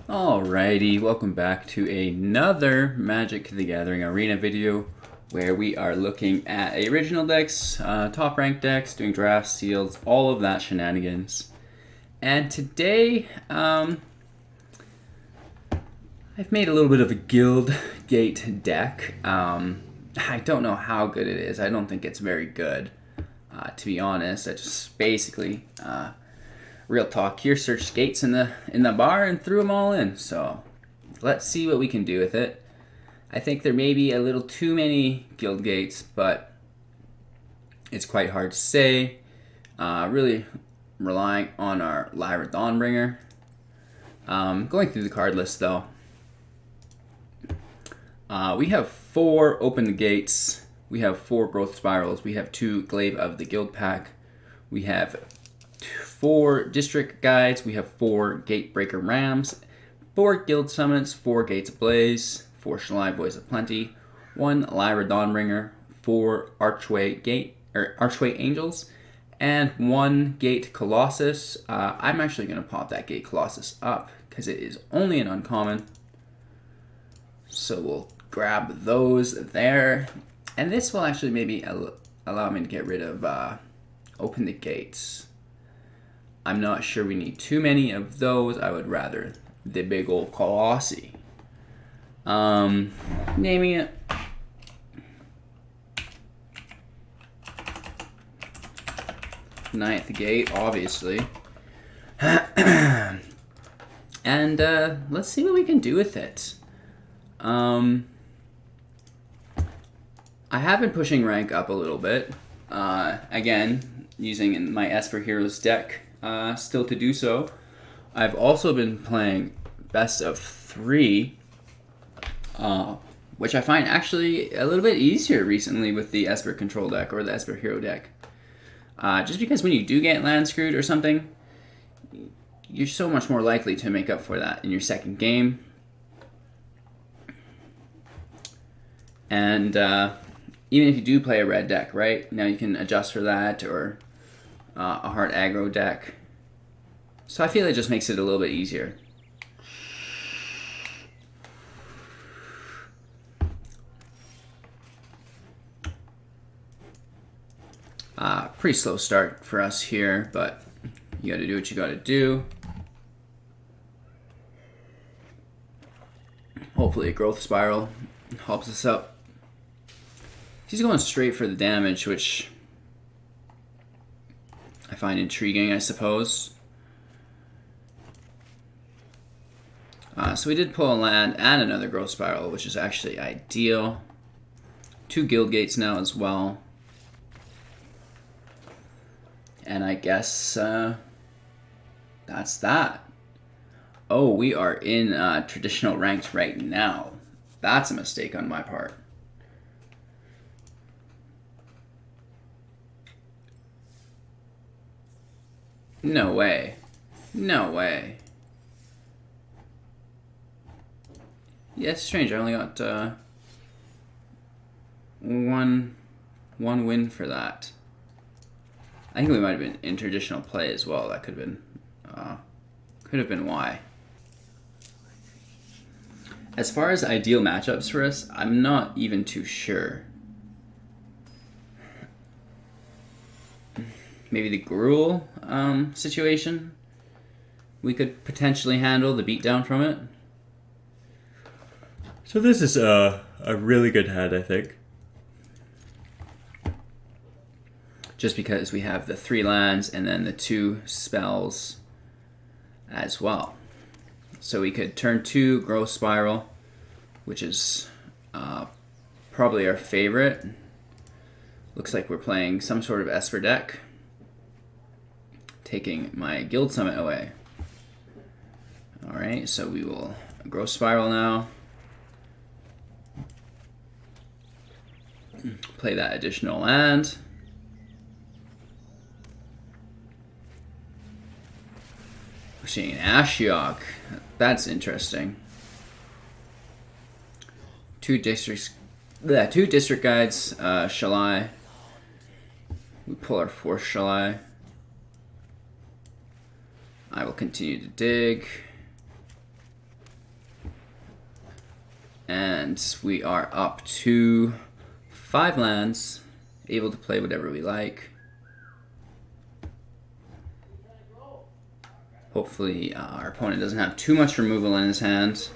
Alrighty, welcome back to another Magic the Gathering Arena video where we are looking at original decks, top ranked decks, doing drafts, seals, all of that shenanigans. And today, I've made a little bit of a Guildgate deck. I don't know how good it is. I don't think it's very good, to be honest. I just basically... real talk here, searched gates in the bar and threw them all in. So let's see what we can do with it. I think there may be a little too many guild gates, but it's quite hard to say. Really relying on our Lyra Dawnbringer. Going through the card list though. We have 4 Open the Gates. We have 4 Growth Spirals. We have 2 Glaive of the Guild Pack. We have 4 District Guides, we have 4 Gatebreaker Rams, 4 Guild Summons, 4 Gates Ablaze, 4 Shalai Boys of Plenty, 1 Lyra Dawnbringer, 4 Archway Angels, and 1 Gate Colossus. I'm actually going to pop that Gate Colossus up because it is only an uncommon. So we'll grab those there. And this will actually maybe allow me to get rid of Open the Gates. I'm not sure we need too many of those. I would rather the big old Colossi. Naming it. Ninth Gate, obviously. And let's see what we can do with it. I have been pushing rank up a little bit. Again, using my Esper Heroes deck. Still to do so. I've also been playing best of 3, which I find actually a little bit easier recently with the Esper Control deck or the Esper Hero deck. Just because when you do get land screwed or something, you're so much more likely to make up for that in your second game. And even if you do play a red deck, right, now you can adjust for that, or a hard aggro deck. So I feel it just makes it a little bit easier. Pretty slow start for us here, but you gotta do what you gotta do. Hopefully a growth spiral helps us up. He's going straight for the damage, which I find intriguing, I suppose. So we did pull a land and another growth spiral, which is actually ideal. 2 guild gates now as well. And I guess that's that. Oh, we are in traditional ranked right now. That's a mistake on my part. No way. No way. Yeah, it's strange. I only got one win for that. I think we might have been in traditional play as well. That could have been why. As far as ideal matchups for us, I'm not even too sure. Maybe the Gruul situation. We could potentially handle the beatdown from it. So this is a really good hand, I think. Just because we have the 3 lands and then the 2 spells as well. So we could turn 2 Growth Spiral, which is probably our favorite. Looks like we're playing some sort of Esper deck. Taking my Guild Summit away. Alright, so we will Growth Spiral now. Play that additional land. We're seeing an Ashiok. That's interesting. 2 districts. 2 district guides. Shalai. We pull our 4th Shalai. I will continue to dig. And we are up to 5 lands, able to play whatever we like. Hopefully our opponent doesn't have too much removal in his hands.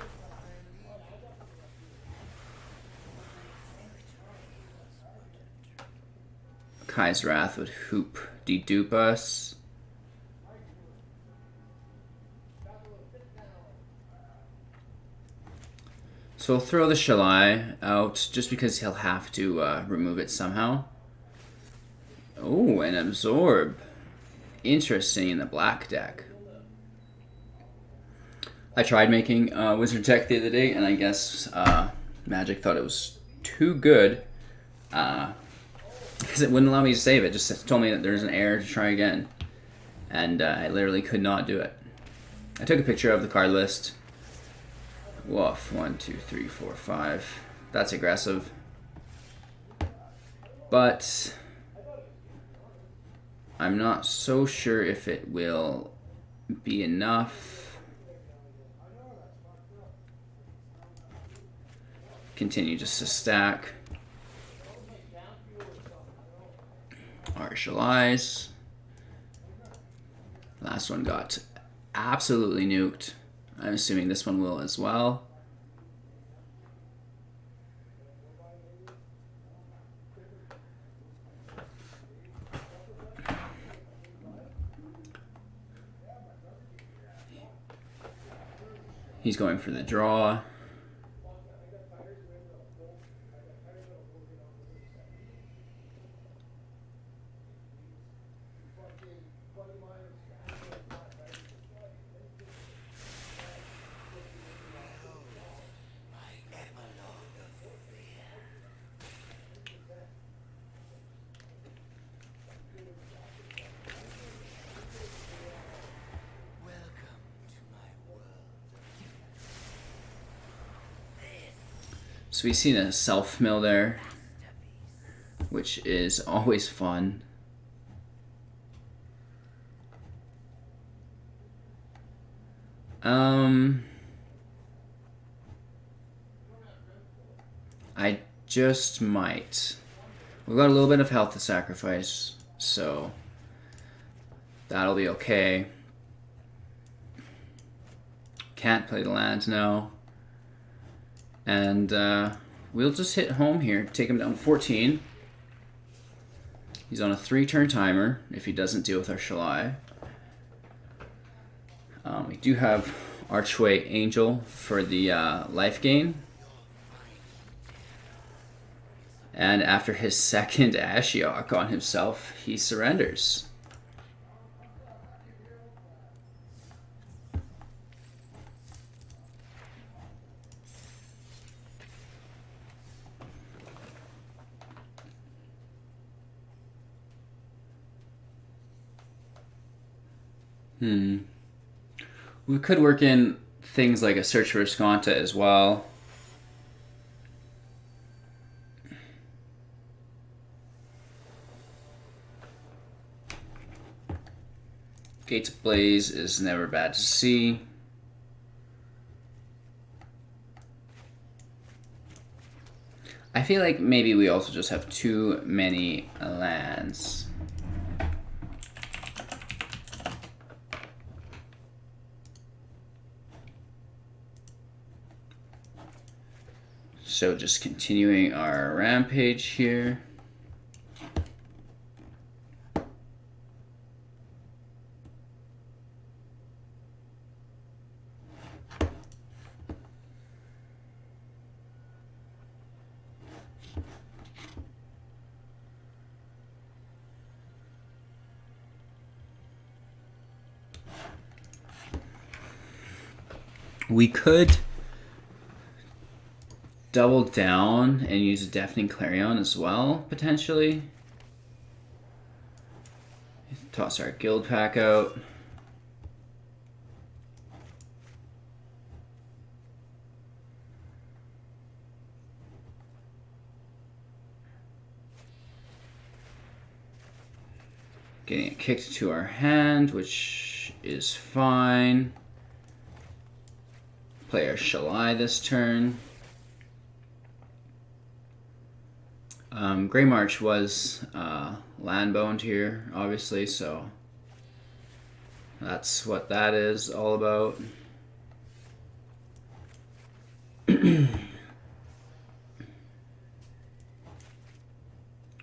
Kai's Wrath would hoop dedupe us. So we'll throw the Shalai out just because he'll have to remove it somehow. Oh, an Absorb. Interesting in the black deck. I tried making a Wizard deck the other day, and I guess Magic thought it was too good because it wouldn't allow me to save it. Just told me that there's an error to try again, and I literally could not do it. I took a picture of the card list. Woof, 1, 2, 3, 4, 5. That's aggressive. But I'm not so sure if it will be enough. Continue just to stack. Archway. Last one got absolutely nuked. I'm assuming this one will as well. He's going for the draw. So we've seen a self-mill there, which is always fun. I just might. We've got a little bit of health to sacrifice, so that'll be okay. Can't play the lands now. And we'll just hit home here, take him down 14. He's on a 3-turn timer if he doesn't deal with our Shalai. We do have Archway Angel for the life gain. And after his second Ashiok on himself, he surrenders. We could work in things like a Search for Esconta as well. Gates Ablaze is never bad to see. I feel like maybe we also just have too many lands. So just continuing our rampage here. We could double down and use a Deafening Clarion as well, potentially. Toss our guild pack out. Getting it kicked to our hand, which is fine. Play our Shalai this turn. Grey March was land boned here, obviously, so that's what that is all about.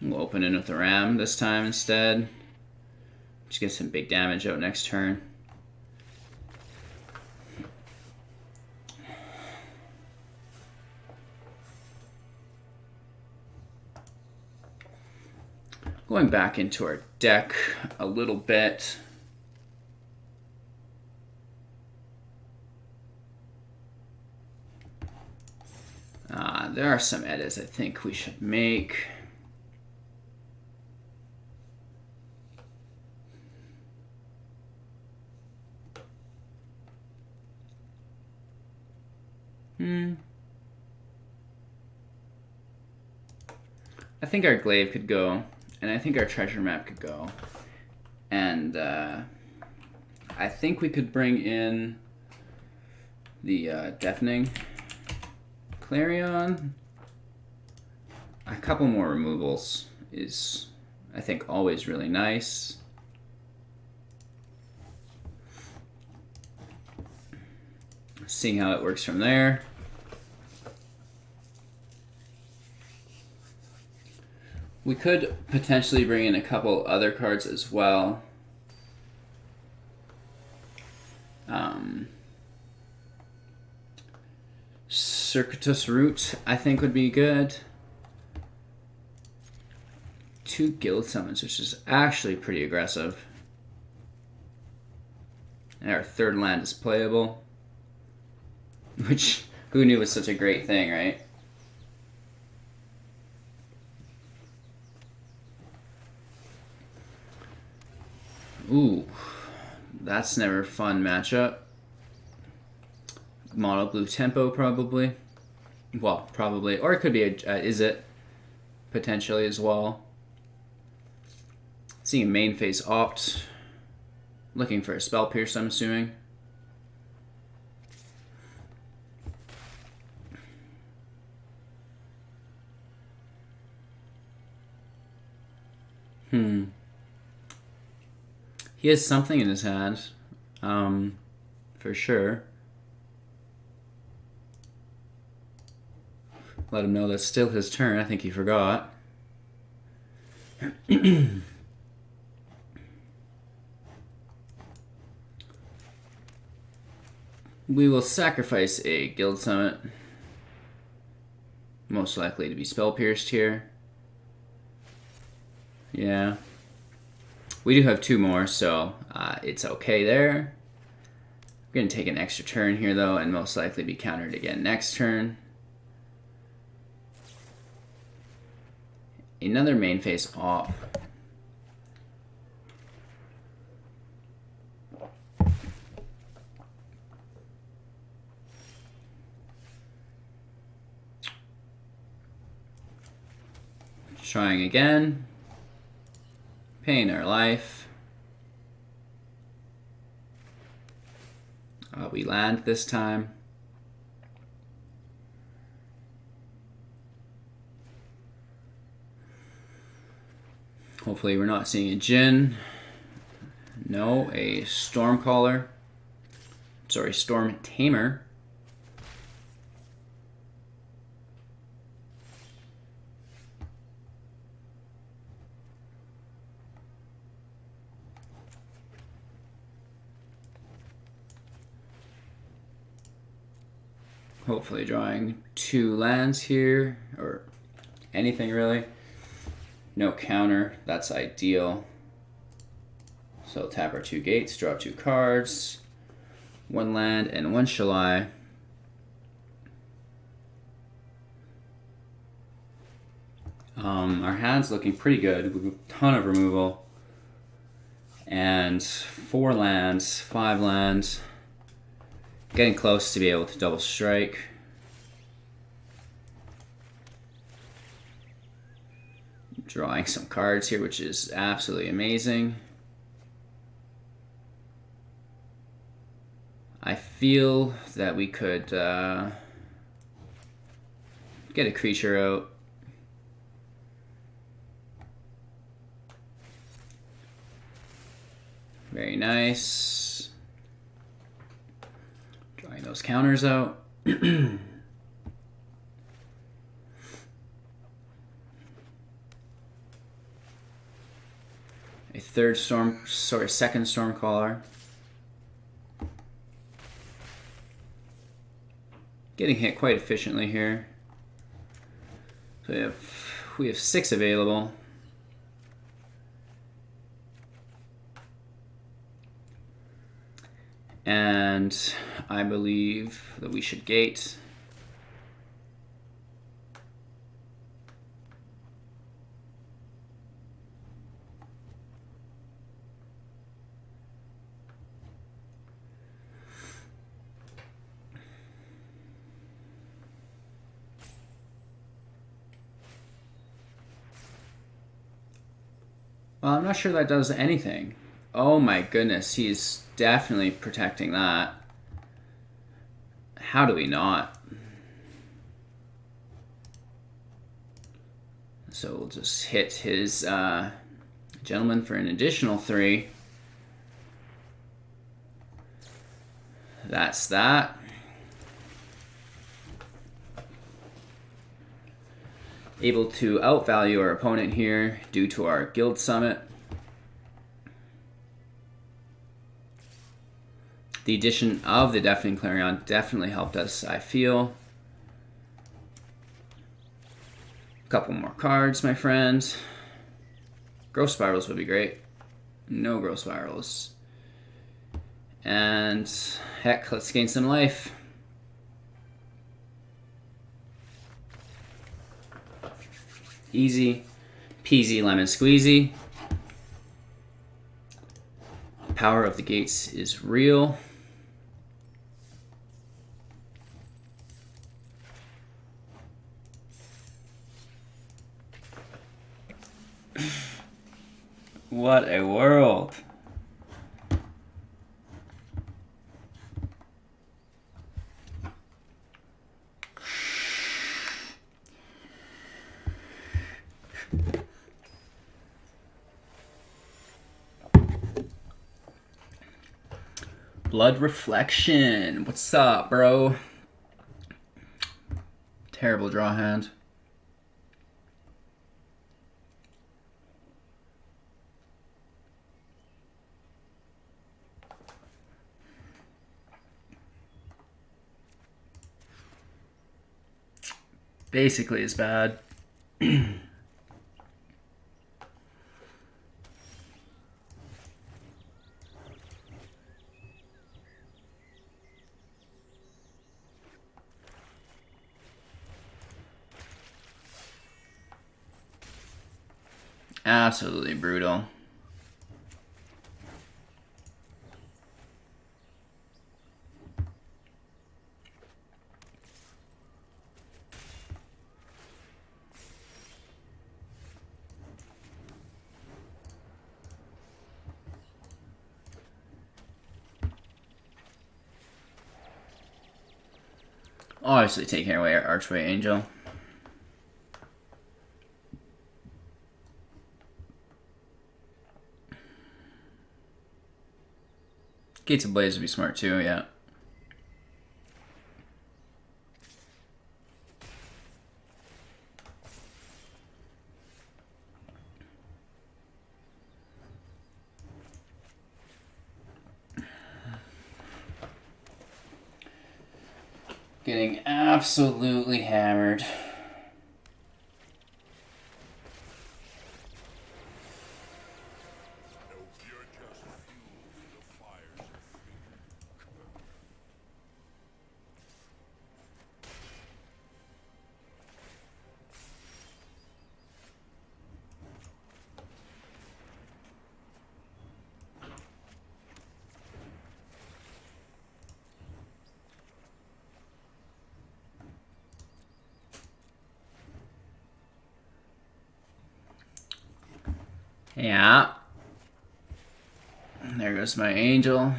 We'll open in with the Ram this time instead. Just get some big damage out next turn. Going back into our deck a little bit. There are some edits I think we should make. I think our glaive could go, and I think our treasure map could go, and I think we could bring in the Deafening Clarion. A couple more removals is, I think, always really nice. Seeing how it works from there. We could potentially bring in a couple other cards as well. Circuitous Route, I think, would be good. 2 guild summons, which is actually pretty aggressive. And our third land is playable. Which, who knew was such a great thing, right? Ooh, that's never a fun matchup. Mono blue tempo, probably. Well, probably. Or it could be a Izzet, potentially, as well. Seeing a main phase opt. Looking for a Spell Pierce, I'm assuming. He has something in his hand, for sure. Let him know that's still his turn. I think he forgot. We will sacrifice a Guild Summit. Most likely to be Spell Pierced here. Yeah. We do have 2 more, so it's okay there. We're going to take an extra turn here, though, and most likely be countered again next turn. Another main phase op. Trying again. Paying our life. We land this time. Hopefully we're not seeing a Djinn. No, a Stormcaller. Sorry, Storm Tamer. Hopefully drawing 2 lands here, or anything really. No counter, that's ideal. So tap our 2 gates, draw 2 cards, 1 land and 1 Shalai. Our hand's looking pretty good. We have a ton of removal. And 4 lands, 5 lands. Getting close to be able to double strike. Drawing some cards here, which is absolutely amazing. I feel that we could get a creature out. Very nice. Drawing those counters out. A second Stormcaller. Getting hit quite efficiently here. So we have 6 available. And I believe that we should gate. Well, I'm not sure that does anything. Oh my goodness, he's definitely protecting that. How do we not? So we'll just hit his gentleman for an additional 3. That's that. Able to outvalue our opponent here due to our guild summit. The addition of the Deafening Clarion definitely helped us, I feel. A couple more cards, my friend. Growth Spirals would be great. No Growth Spirals. And heck, let's gain some life. Easy peasy lemon squeezy. Power of the gates is real. What a world. Blood Reflection. What's up, bro? Terrible draw hand. Basically as bad. Absolutely brutal. Obviously taking away our Archway Angel. Gates Ablaze would be smart too, yeah. Getting absolutely hammered. Yeah. There goes my angel.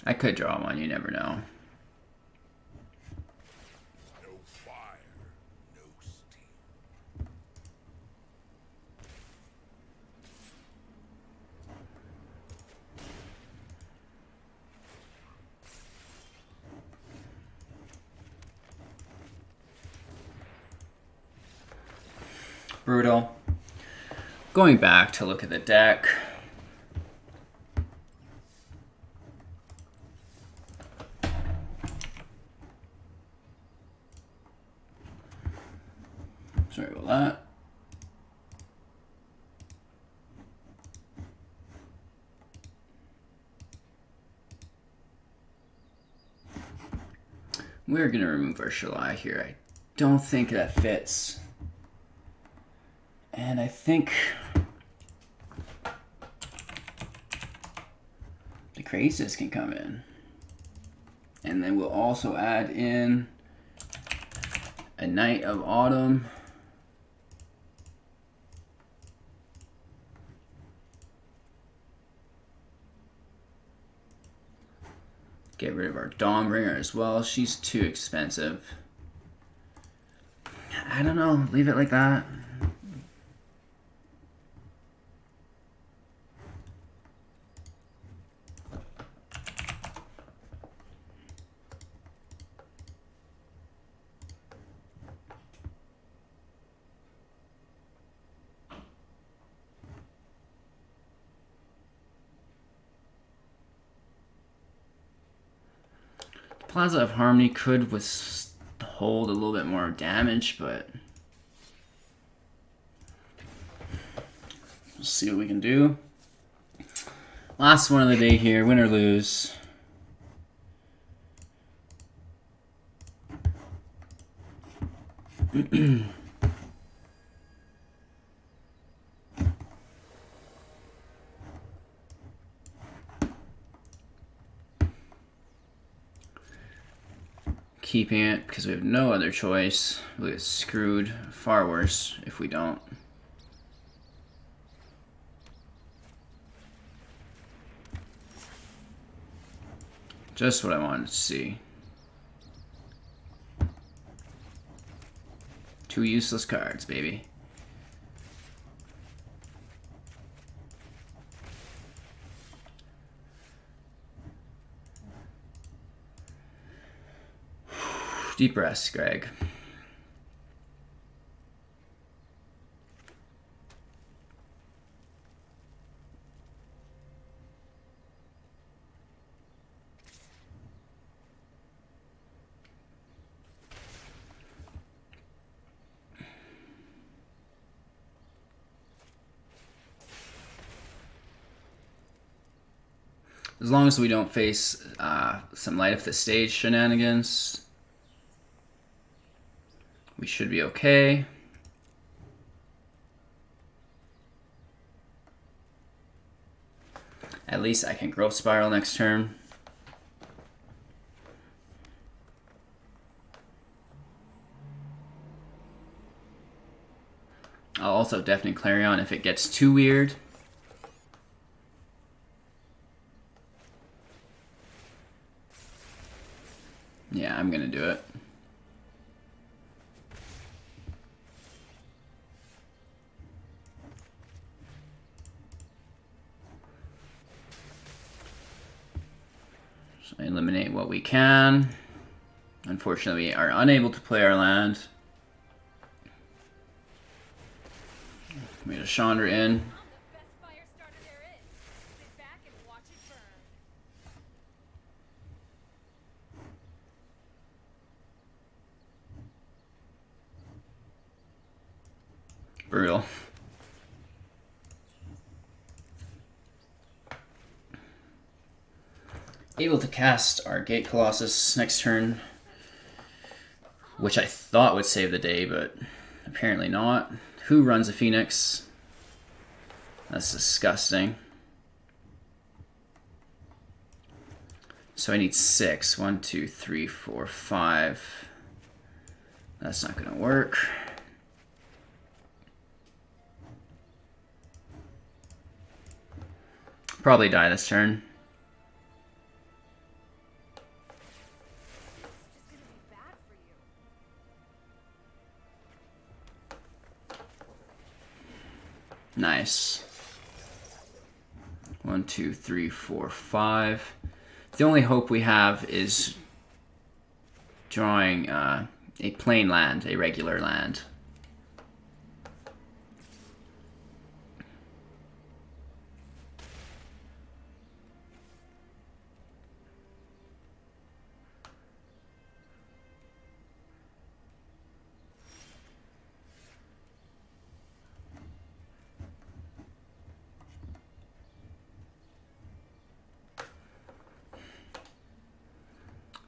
I could draw one, you never know. No fire, no steam. brutal. Going back to look at the deck. Sorry about that. We're going to remove our Shalai here. I don't think that fits. And I think the Krasis can come in. And then we'll also add in a Knight of Autumn. Get rid of our Dawnbringer as well. She's too expensive. I don't know. Leave it like that. Plaza of Harmony could withhold a little bit more damage, but we'll see what we can do. Last one of the day here, win or lose. Keeping it because we have no other choice. We'll get screwed. Far worse if we don't. Just what I wanted to see. Two useless cards, baby. Deep breaths, Greg. As long as we don't face some light up the stage shenanigans, we should be okay. At least I can growth spiral next turn. I'll also Deafening Clarion if it gets too weird. Yeah, I'm gonna do it. So eliminate what we can. Unfortunately, we are unable to play our land. We had a Chandra in. Brutal. Able to cast our Gate Colossus next turn, which I thought would save the day, but apparently not. Who runs a Phoenix? That's disgusting. So I need 6. 1, 2, 3, 4, 5. That's not going to work. Probably die this turn. Nice. 1, 2, 3, 4, 5. The only hope we have is drawing a plain land, a regular land.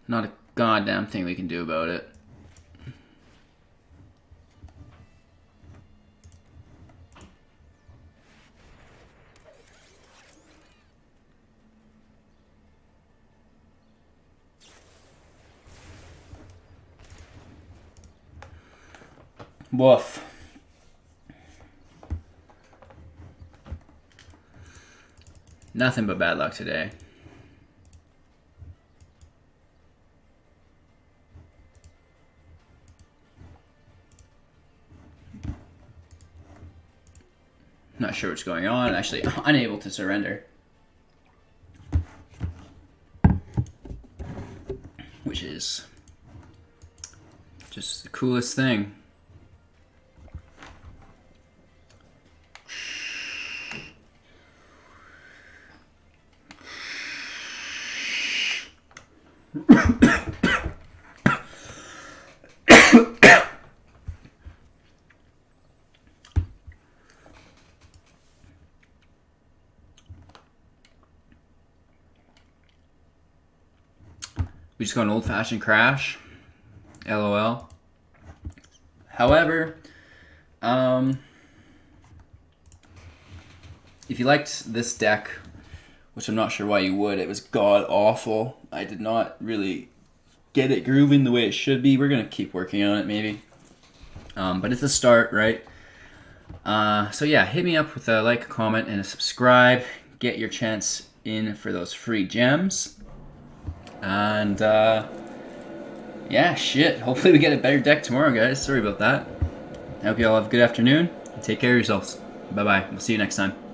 Not a goddamn thing we can do about it. Woof. Nothing but bad luck today. Not sure what's going on. Actually, unable to surrender. Which is just the coolest thing. We just got an old-fashioned crash. LOL. However, if you liked this deck, which I'm not sure why you would, it was god-awful. I did not really get it grooving the way it should be. We're going to keep working on it, maybe. But it's a start, right? So yeah, hit me up with a like, a comment, and a subscribe. Get your chance in for those free gems. And yeah, shit. Hopefully we get a better deck tomorrow, guys. Sorry about that. I hope you all have a good afternoon. Take care of yourselves. Bye-bye. We'll see you next time.